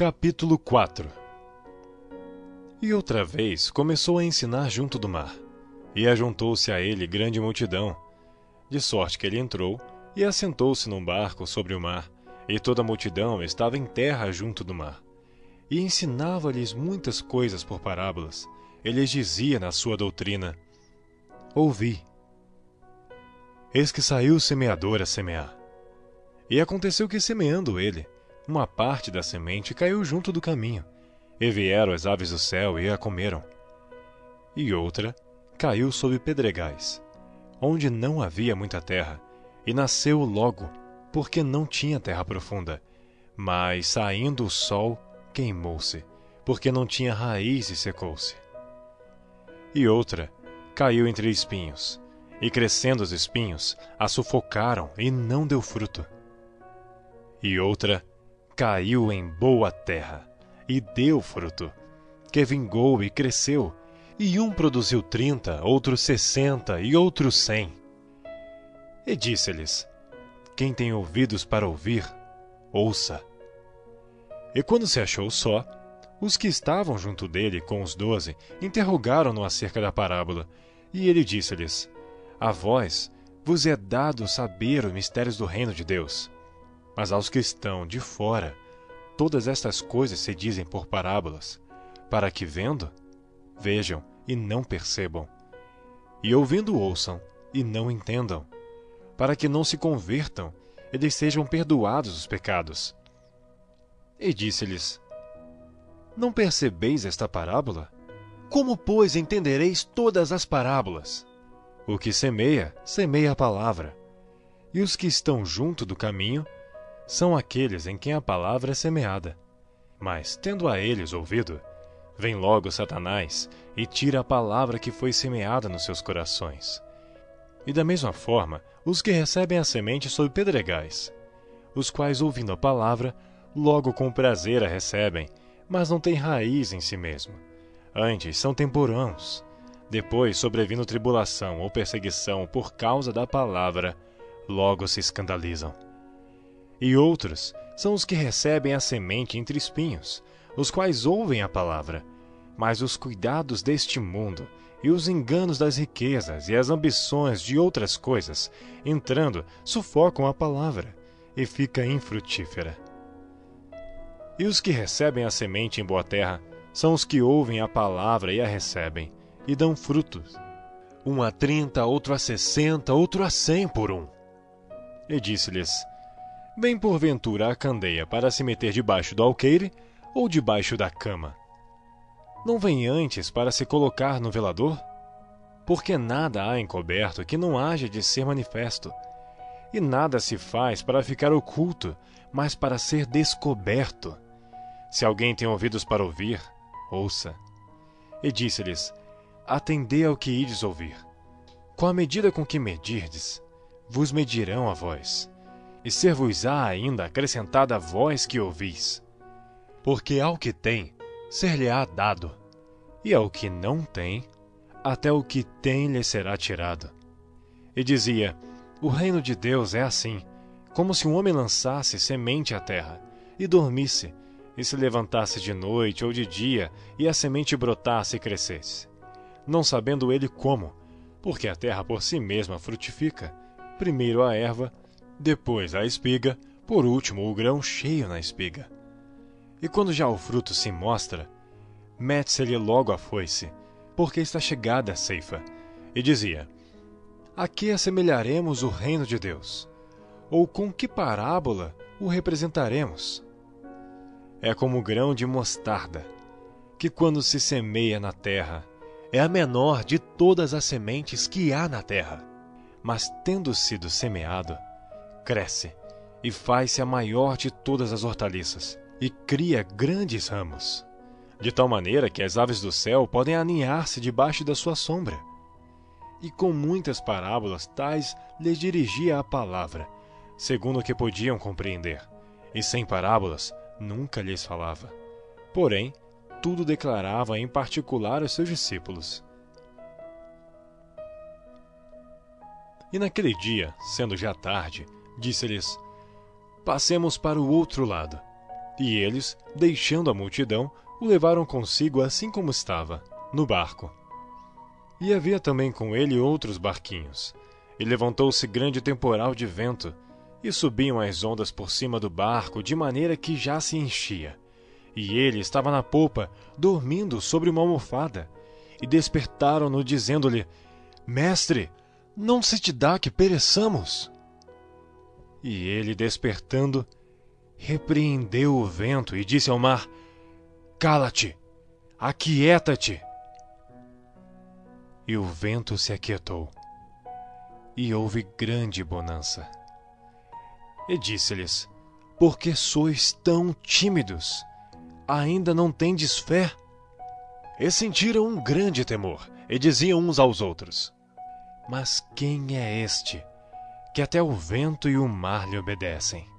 Capítulo 4. E outra vez começou a ensinar junto do mar, e ajuntou-se a ele grande multidão, de sorte que ele entrou e assentou-se num barco sobre o mar, e toda a multidão estava em terra junto do mar. E ensinava-lhes muitas coisas por parábolas. Ele lhes dizia na sua doutrina: Ouvi. Eis que saiu o semeador a semear. E aconteceu que, semeando ele, uma parte da semente caiu junto do caminho, e vieram as aves do céu e a comeram. E outra caiu sobre pedregais, onde não havia muita terra, e nasceu logo, porque não tinha terra profunda. Mas, saindo o sol, queimou-se, porque não tinha raiz e secou-se. E outra caiu entre espinhos, e crescendo os espinhos, a sufocaram e não deu fruto. E outra caiu em boa terra, e deu fruto, que vingou e cresceu, e um produziu 30, outro 60 e outro 100. E disse-lhes: Quem tem ouvidos para ouvir, ouça. E quando se achou só, os que estavam junto dele com os 12 interrogaram-no acerca da parábola, e ele disse-lhes: A vós vos é dado saber os mistérios do reino de Deus, mas aos que estão de fora, todas estas coisas se dizem por parábolas, para que vendo, vejam e não percebam, e ouvindo ouçam e não entendam, para que não se convertam e lhes sejam perdoados os pecados. E disse-lhes: Não percebeis esta parábola? Como, pois, entendereis todas as parábolas? O que semeia, semeia a palavra, e os que estão junto do caminho são aqueles em quem a palavra é semeada. Mas, tendo a eles ouvido, vem logo Satanás e tira a palavra que foi semeada nos seus corações. E da mesma forma, os que recebem a semente sob pedregais, os quais, ouvindo a palavra, logo com prazer a recebem, mas não têm raiz em si mesmo. Antes são temporãos. Depois, sobrevindo tribulação ou perseguição por causa da palavra, logo se escandalizam. E outros são os que recebem a semente entre espinhos, os quais ouvem a palavra, mas os cuidados deste mundo, e os enganos das riquezas e as ambições de outras coisas, entrando, sufocam a palavra, e fica infrutífera. E os que recebem a semente em boa terra são os que ouvem a palavra e a recebem, e dão frutos, um a 30, outro a 60, outro a 100 por um. E disse-lhes: Vem porventura a candeia para se meter debaixo do alqueire ou debaixo da cama? Não vem antes para se colocar no velador? Porque nada há encoberto que não haja de ser manifesto, e nada se faz para ficar oculto, mas para ser descoberto. Se alguém tem ouvidos para ouvir, ouça. E disse-lhes: Atendei ao que ides ouvir. Com a medida com que medirdes, vos medirão a vós, e ser-vos-á ainda acrescentada a vós que ouvis. Porque ao que tem, ser-lhe-á dado, e ao que não tem, até o que tem lhe será tirado. E dizia: O reino de Deus é assim, como se um homem lançasse semente à terra, e dormisse, e se levantasse de noite ou de dia, e a semente brotasse e crescesse, não sabendo ele como, porque a terra por si mesma frutifica, primeiro a erva, depois a espiga, por último o grão cheio na espiga. E quando já o fruto se mostra, mete-se-lhe logo a foice, porque está chegada a ceifa. E dizia: A que assemelharemos o reino de Deus? Ou com que parábola o representaremos? É como o grão de mostarda, que quando se semeia na terra, é a menor de todas as sementes que há na terra. Mas tendo sido semeado, cresce e faz-se a maior de todas as hortaliças, e cria grandes ramos, de tal maneira que as aves do céu podem aninhar-se debaixo da sua sombra. E com muitas parábolas tais lhes dirigia a palavra, segundo o que podiam compreender, e sem parábolas nunca lhes falava. Porém, tudo declarava em particular aos seus discípulos. E naquele dia, sendo já tarde, disse-lhes: Passemos para o outro lado. E eles, deixando a multidão, o levaram consigo assim como estava, no barco. E havia também com ele outros barquinhos. E levantou-se grande temporal de vento, e subiam as ondas por cima do barco, de maneira que já se enchia. E ele estava na popa, dormindo sobre uma almofada. E despertaram-no, dizendo-lhe: Mestre, não se te dá que pereçamos? E ele, despertando, repreendeu o vento e disse ao mar: Cala-te, aquieta-te. E o vento se aquietou, e houve grande bonança. E disse-lhes: Por que sois tão tímidos? Ainda não tendes fé? E sentiram um grande temor, e diziam uns aos outros: Mas quem é este, que até o vento e o mar lhe obedecem?